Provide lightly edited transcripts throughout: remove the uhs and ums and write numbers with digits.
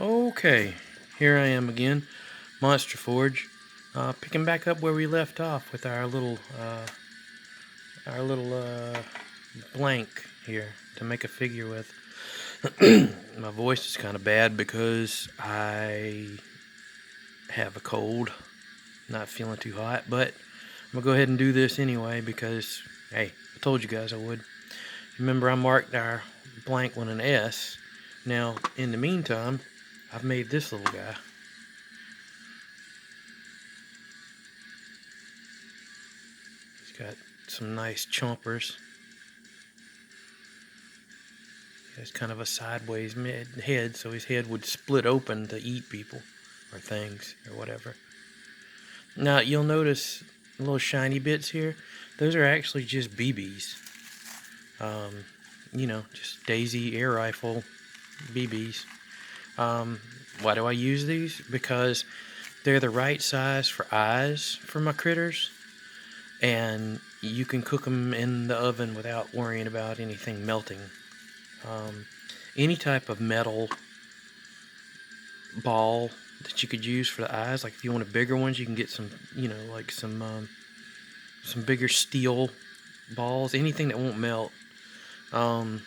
Okay, here I am again, Monsterforge, picking back up where we left off with our little blank here to make a figure with. My voice is kind of bad because I have a cold, not feeling too hot, but I'm gonna go ahead and do this anyway because, hey, I told you guys I would. Remember, I marked our blank with an S. Now, in the meantime, I've made this little guy. He's got some nice chompers. He has kind of a sideways head, so his head would split open to eat people or things or whatever. Now, you'll notice little shiny bits here. Those are actually just BBs. Just Daisy air rifle BBs. Why do I use these? Because they're the right size for eyes for my critters, and you can cook them in the oven without worrying about anything melting. Any type of metal ball that you could use for the eyes, like if you want bigger ones, you can get some, like some bigger steel balls, anything that won't melt. I'm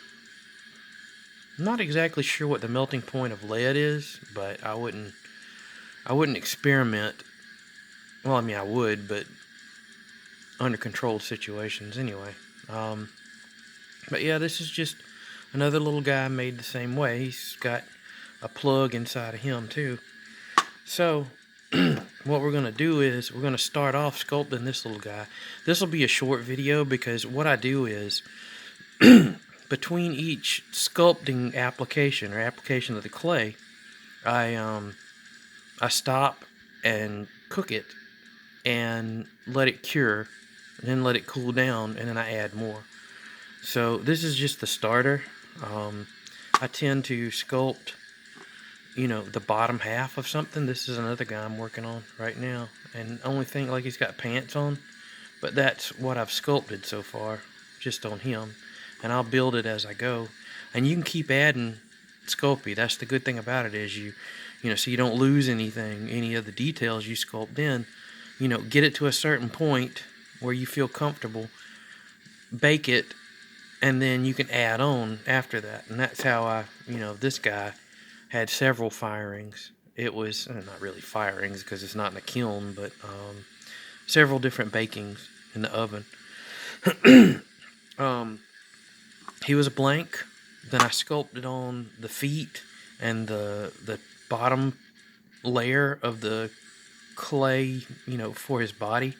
not exactly sure what the melting point of lead is, but I wouldn't experiment. Well, I mean, I would, but under controlled situations anyway. But yeah, this is just another little guy made the same way. He's got a plug inside of him too. So what we're going to do is we're going to start off sculpting this little guy. This will be a short video because what I do is between each sculpting application or application of the clay, I stop and cook it and let it cure, and then let it cool down, and then I add more. So this is just the starter. I tend to sculpt, the bottom half of something. This is another guy I'm working on right now, and only thing, like, he's got pants on, but that's what I've sculpted so far, just on him, and I'll build it as I go. And you can keep adding Sculpey. That's the good thing about it, is so you don't lose anything, any of the details you sculpt in. Get it to a certain point where you feel comfortable, bake it, and then you can add on after that. And that's how this guy had several firings. It was not really firings because it's not in a kiln, but several different bakings in the oven. He was a blank. Then I sculpted on the feet and the bottom layer of the clay, for his body.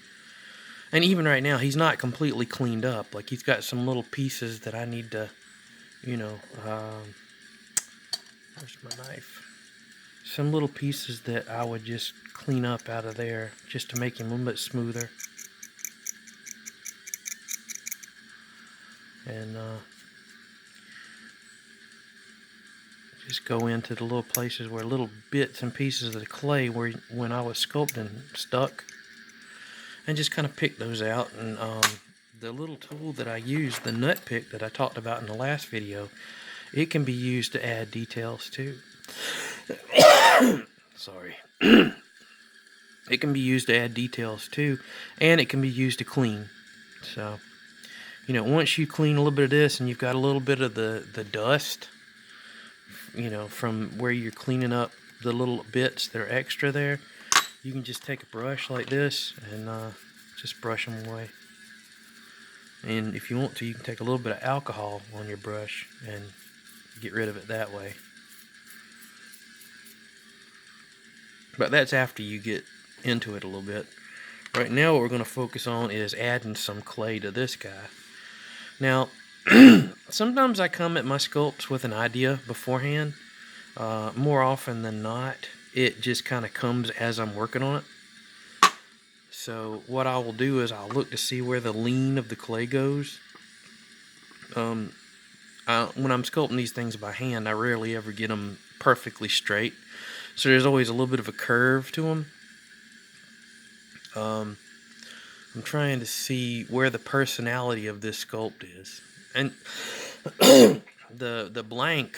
And even right now, he's not completely cleaned up. Like, he's got some little pieces that I need to, where's my knife? Some little pieces that I would just clean up out of there just to make him a little bit smoother. And just go into the little places where little bits and pieces of the clay where, when I was sculpting, stuck, and just kind of pick those out. And the little tool that I use, the nut pick that I talked about in the last video, it can be used to add details too. Sorry. It can be used to add details too, and it can be used to clean. So, once you clean a little bit of this and you've got a little bit of the dust, from where you're cleaning up the little bits that are extra there, you can just take a brush like this and just brush them away. And if you want to, you can take a little bit of alcohol on your brush and get rid of it that way. But that's after you get into it a little bit. Right now what we're going to focus on is adding some clay to this guy. Now, sometimes I come at my sculpts with an idea beforehand. More often than not, it just kind of comes as I'm working on it. So what I will do is I'll look to see where the lean of the clay goes. When I'm sculpting these things by hand, I rarely ever get them perfectly straight. So there's always a little bit of a curve to them. I'm trying to see where the personality of this sculpt is. And the blank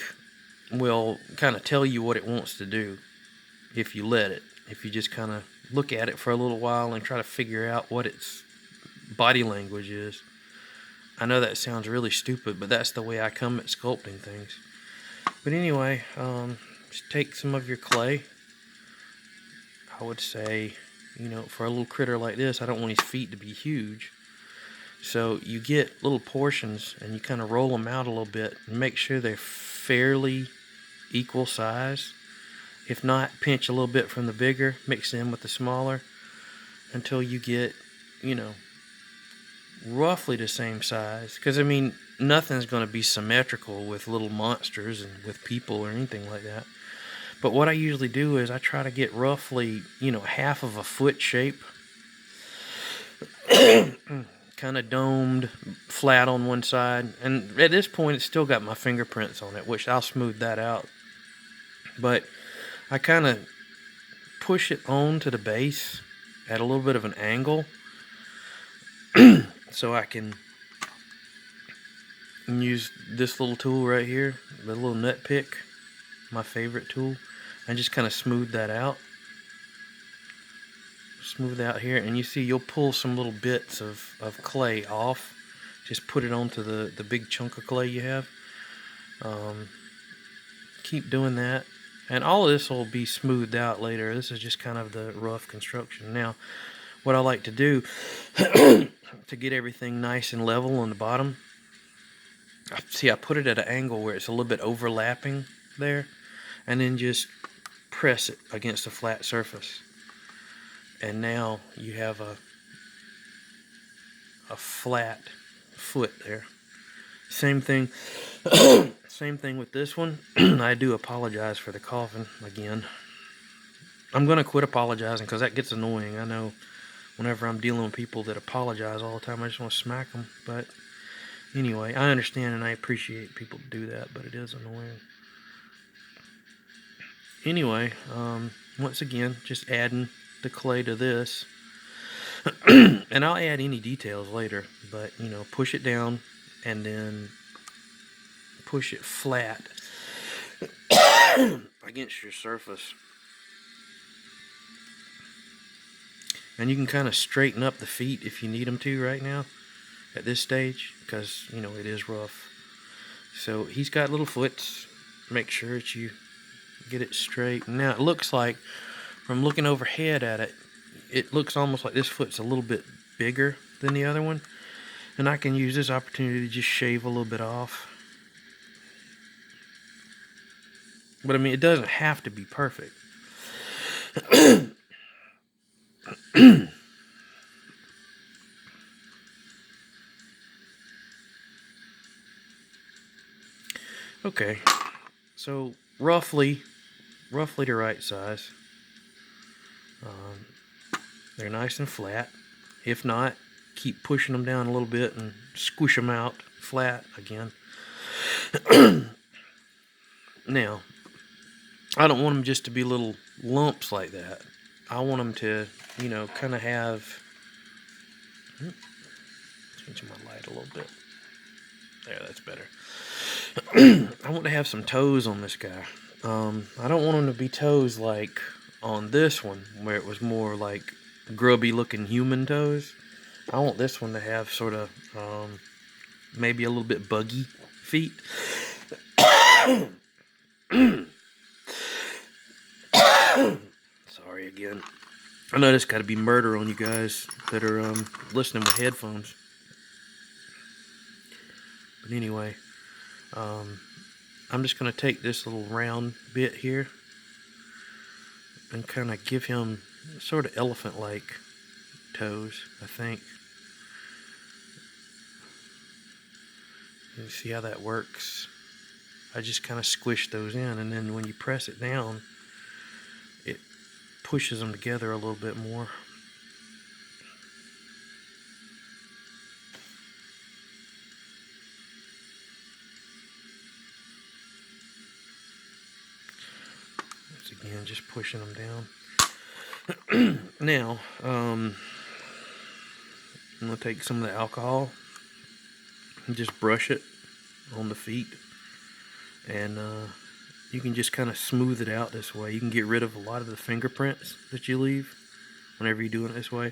will kind of tell you what it wants to do if you let it. If you just kind of look at it for a little while and try to figure out what its body language is. I know that sounds really stupid, but that's the way I come at sculpting things. But anyway, just take some of your clay. I would say, for a little critter like this, I don't want his feet to be huge. So you get little portions and you kind of roll them out a little bit and make sure they're fairly equal size. If not, pinch a little bit from the bigger, mix in with the smaller until you get, roughly the same size. Because, nothing's going to be symmetrical with little monsters and with people or anything like that. But what I usually do is I try to get roughly, half of a foot shape. Kind of domed, flat on one side. And at this point, it's still got my fingerprints on it, which I'll smooth that out. But I kind of push it on to the base at a little bit of an angle so I can use this little tool right here, the little nut pick, my favorite tool, and just kind of smooth that out. Smooth out here, and you see you'll pull some little bits of clay off. Just put it onto the big chunk of clay you have. Keep doing that, and all of this will be smoothed out later. This is just kind of the rough construction. Now, what I like to do to get everything nice and level on the bottom, see, I put it at an angle where it's a little bit overlapping there, and then just press it against a flat surface. And now you have a flat foot there. Same thing same thing with this one. I do apologize for the coughing again. I'm going to quit apologizing because that gets annoying. I know whenever I'm dealing with people that apologize all the time, I just want to smack them. But anyway, I understand and I appreciate people do that, but it is annoying. Anyway, once again, just adding the clay to this. And I'll add any details later, but push it down and then push it flat against your surface. And you can kind of straighten up the feet if you need them to right now at this stage, because it is rough. So he's got little foots. Make sure that you get it straight. Now it looks like, from looking overhead at it, it looks almost like this foot's a little bit bigger than the other one. And I can use this opportunity to just shave a little bit off. But it doesn't have to be perfect. Okay, so roughly the right size. They're nice and flat. If not, keep pushing them down a little bit and squish them out flat again. Now, I don't want them just to be little lumps like that. I want them to, kind of have... Change my light a little bit. There, that's better. I want to have some toes on this guy. I don't want them to be toes like on this one, where it was more like grubby looking human toes. I want this one to have sort of maybe a little bit buggy feet. Sorry again. I know this got to be murder on you guys that are listening with headphones. But anyway, I'm just going to take this little round bit here and kind of give him sort of elephant-like toes, I think. You see how that works? I just kind of squish those in, and then when you press it down, it pushes them together a little bit more. Once again, just pushing them down. Now, I'm going to take some of the alcohol and just brush it on the feet and you can just kind of smooth it out this way. You can get rid of a lot of the fingerprints that you leave whenever you're doing it this way.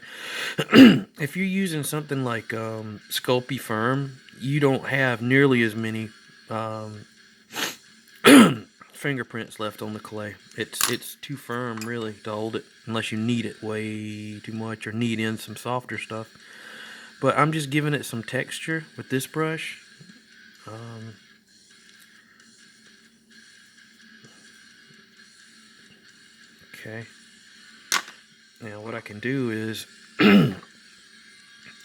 If you're using something like Sculpty Firm, you don't have nearly as many fingerprints left on the clay. It's too firm really to hold it unless you knead it way too much or knead in some softer stuff. But I'm just giving it some texture with this brush. Okay. Now what I can do is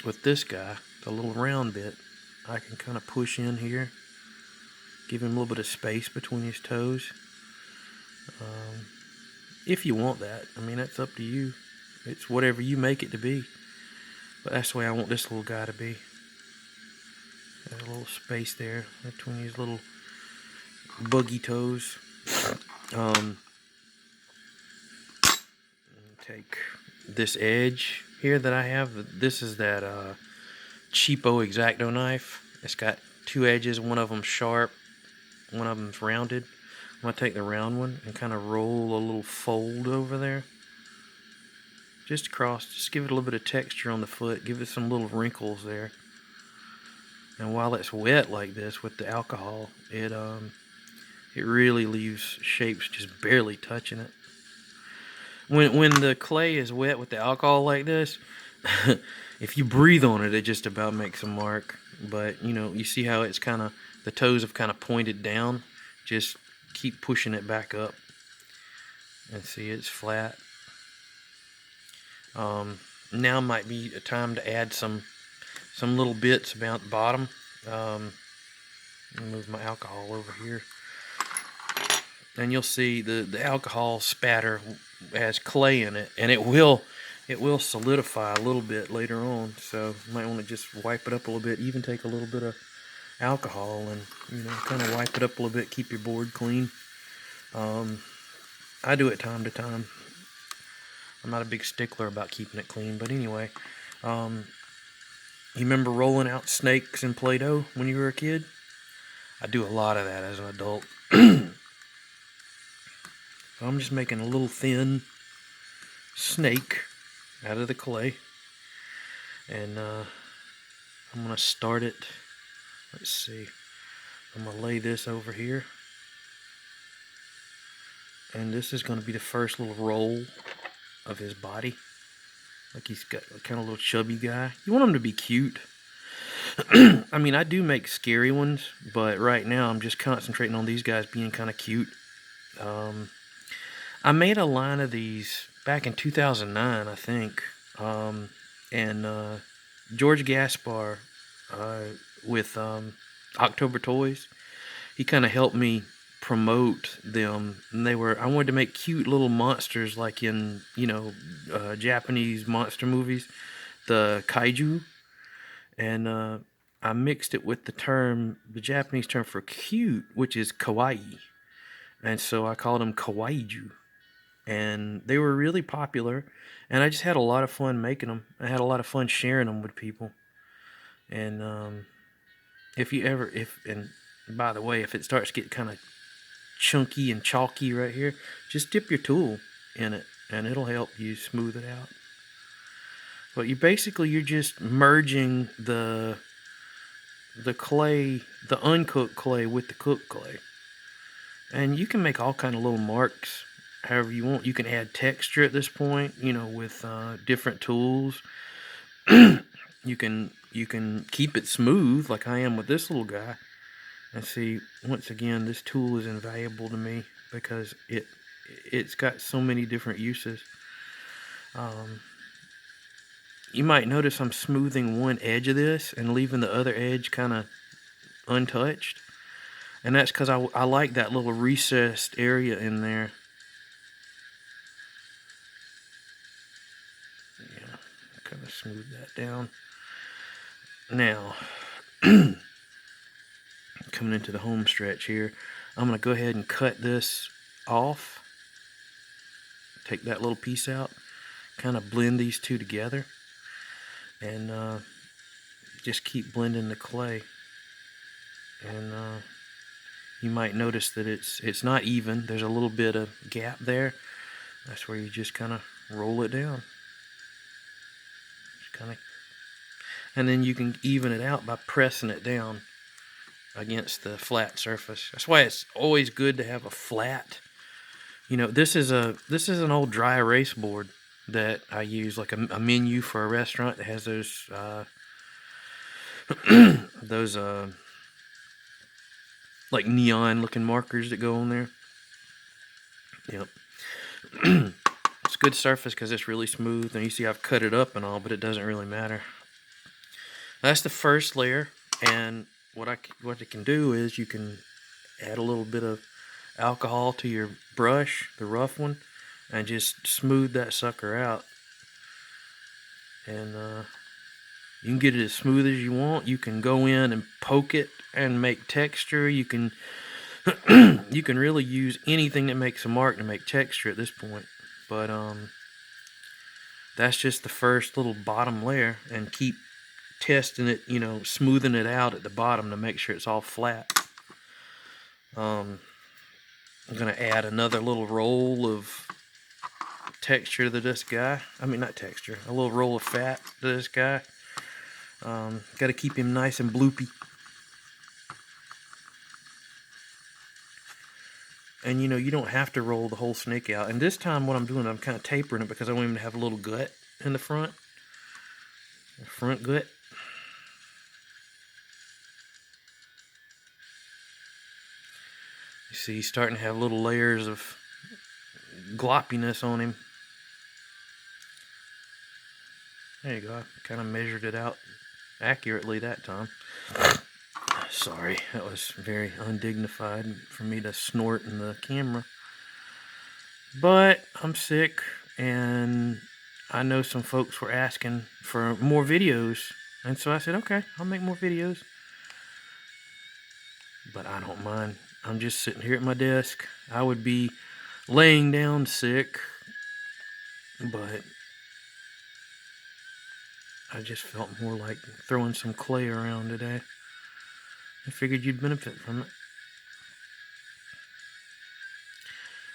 with this guy, the little round bit, I can kind of push in here, give him a little bit of space between his toes. If you want that, I mean, that's up to you. It's whatever you make it to be. But that's the way I want this little guy to be. Got a little space there between these little buggy toes. Take this edge here that I have. This is that cheapo X-Acto knife. It's got two edges, one of them sharp, one of them's rounded. I'm going to take the round one and kind of roll a little fold over there. Just across, just give it a little bit of texture on the foot, give it some little wrinkles there. And while it's wet like this with the alcohol, it really leaves shapes just barely touching it. When the clay is wet with the alcohol like this, if you breathe on it, it just about makes a mark. But you know, you see how it's kind of, the toes have kind of pointed down. Just keep pushing it back up, and see it's flat. Now might be a time to add some little bits about the bottom. Move my alcohol over here, and you'll see the alcohol spatter has clay in it, and it will solidify a little bit later on. So you might want to just wipe it up a little bit. Even take a little bit of alcohol and, you know, kind of wipe it up a little bit. Keep your board clean. I do it time to time. I'm not a big stickler about keeping it clean, but anyway, you remember rolling out snakes in Play-Doh when you were a kid? I do a lot of that as an adult. So I'm just making a little thin snake out of the clay, and I'm going to start it. Let's see. I'm going to lay this over here, and this is going to be the first little roll of his body. Like he's got a kind of little chubby guy. You want him to be cute. I mean, I do make scary ones, but right now I'm just concentrating on these guys being kind of cute. I made a line of these back in 2009, I think, and George Gaspar with October Toys, he kind of helped me promote them, and I wanted to make cute little monsters like in, you know, Japanese monster movies, the kaiju, and I mixed it with the Japanese term for cute, which is kawaii, and so I called them kawaiju, and they were really popular, and I just had a lot of fun making them. I had a lot of fun sharing them with people, and and by the way, if it starts to get kind of chunky and chalky right here, just dip your tool in it and it'll help you smooth it out. But you're just merging the clay, the uncooked clay, with the cooked clay, and you can make all kind of little marks however you want. You can add texture at this point, you know, with different tools. You can keep it smooth like I am with this little guy. And see, once again, this tool is invaluable to me because it's got so many different uses. You might notice I'm smoothing one edge of this and leaving the other edge kind of untouched. And that's because I like that little recessed area in there. Yeah, kind of smooth that down. Now, coming into the home stretch here, I'm going to go ahead and cut this off. Take that little piece out, kind of blend these two together, and just keep blending the clay. And you might notice that it's not even. There's a little bit of gap there. That's where you just kind of roll it down. Just kind of, and then you can even it out by pressing it down against the flat surface. That's why it's always good to have a flat. You know, this is an old dry erase board that I use, like a menu for a restaurant that has those those like neon looking markers that go on there. Yep. It's good surface because it's really smooth, and you see I've cut it up and all, but it doesn't really matter. That's the first layer, and what it can do is you can add a little bit of alcohol to your brush, the rough one, and just smooth that sucker out. And you can get it as smooth as you want. You can go in and poke it and make texture. You can you can really use anything that makes a mark to make texture at this point. But that's just the first little bottom layer, and keep testing it, you know, smoothing it out at the bottom to make sure it's all flat. I'm gonna add another little roll of texture to this guy. I mean, not texture, a little roll of fat to this guy. Got to keep him nice and bloopy. And you know, you don't have to roll the whole snake out. And this time what I'm doing, I'm kind of tapering it because I want him to have a little gut in the front. The front gut. You see, he's starting to have little layers of gloppiness on him. There you go. I kind of measured it out accurately that time. Sorry, that was very undignified for me to snort in the camera. But I'm sick, and I know some folks were asking for more videos, and so I said, okay, I'll make more videos. But I don't mind. I'm just sitting here at my desk. I would be laying down sick, but I just felt more like throwing some clay around today. I figured you'd benefit from it.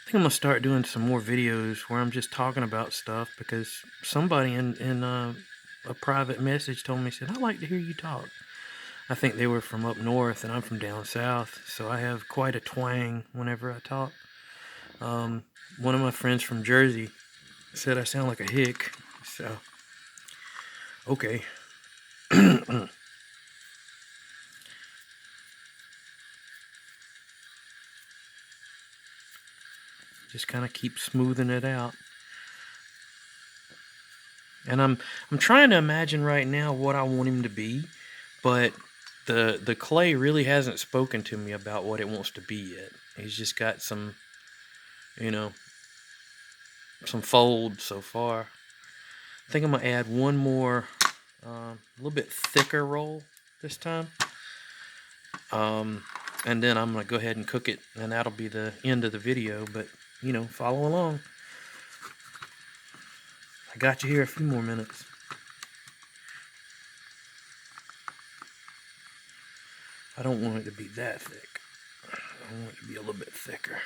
I think I'm going to start doing some more videos where I'm just talking about stuff, because somebody in a private message told me, said, I like to hear you talk. I think they were from up north, and I'm from down south, so I have quite a twang whenever I talk. One of my friends from Jersey said I sound like a hick, so okay. Just kind of keep smoothing it out. And I'm trying to imagine right now what I want him to be, but the clay really hasn't spoken to me about what it wants to be yet. He's just got some, you know, some fold so far. I think I'm gonna add one more, a little bit thicker roll this time. And then I'm gonna go ahead and cook it, and that'll be the end of the video. But you know, follow along. I got you here a few more minutes. I don't want it to be that thick. I want it to be a little bit thicker.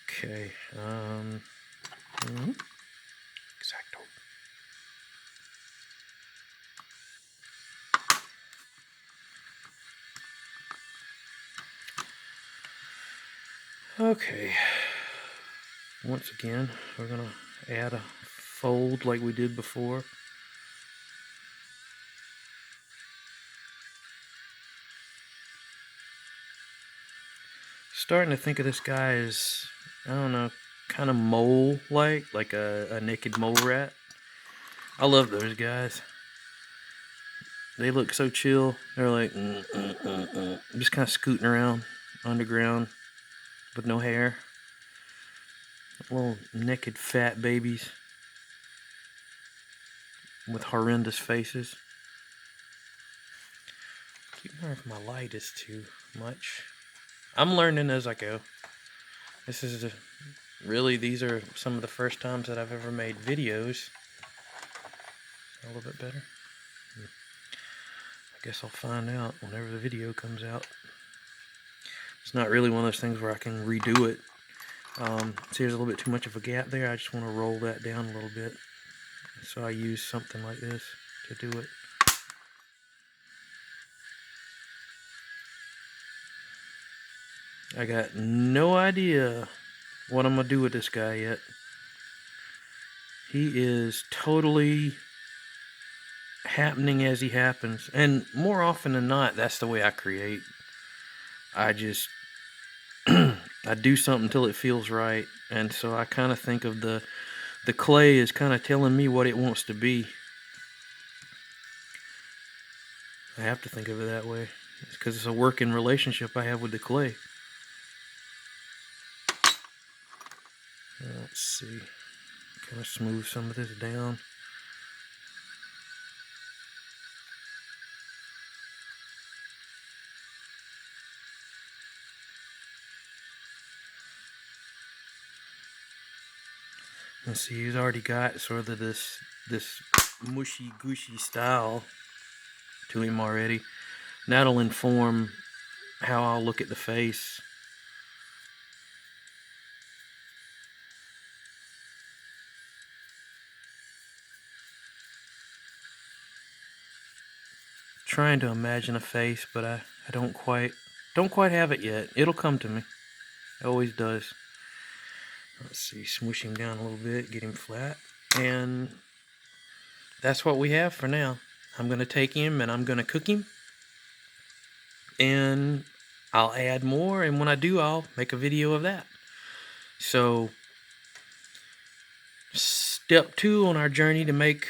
Okay. Exacto. Okay. Once again, we're gonna add a fold like we did before. Starting to think of this guy as, I don't know, kind of mole-like a naked mole rat. I love those guys. They look so chill. They're like, just kind of scooting around underground with no hair. Little naked fat babies with horrendous faces. Keep wondering if my light is too much. I'm learning as I go. This is really, these are some of the first times that I've ever made videos. A little bit better. Guess I'll find out whenever the video comes out. It's not really one of those things where I can redo it. See, there's a little bit too much of a gap there. I just want to roll that down a little bit. So I use something like this to do it. I got no idea what I'm going to do with this guy yet. He is totally happening as he happens. And more often than not, that's the way I create. I just I do something until it feels right. And so I kind of think of the clay as kind of telling me what it wants to be. I have to think of it that way. It's because it's a working relationship I have with the clay. Let's see. Kind of smooth some of this down. And see, he's already got sort of this mushy gushy style to him already. And that'll inform how I'll look at the face. Trying to imagine a face, but I don't quite have it yet. It'll come to me. It always does. Let's see, smoosh him down a little bit, get him flat, and that's what we have for now. I'm going to take him and I'm going to cook him, and I'll add more, and when I do, I'll make a video of that. So, step 2 on our journey to make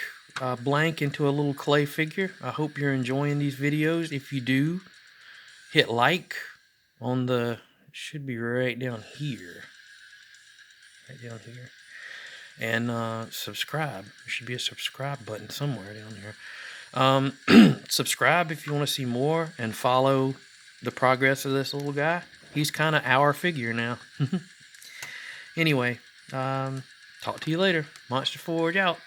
blank into a little clay figure. I hope you're enjoying these videos. If you do, hit like on the, should be right down here. Right down here. And subscribe. There should be a subscribe button somewhere down here. Subscribe if you want to see more, and follow the progress of this little guy. He's kind of our figure now. Anyway, talk to you later. Monsterforge out.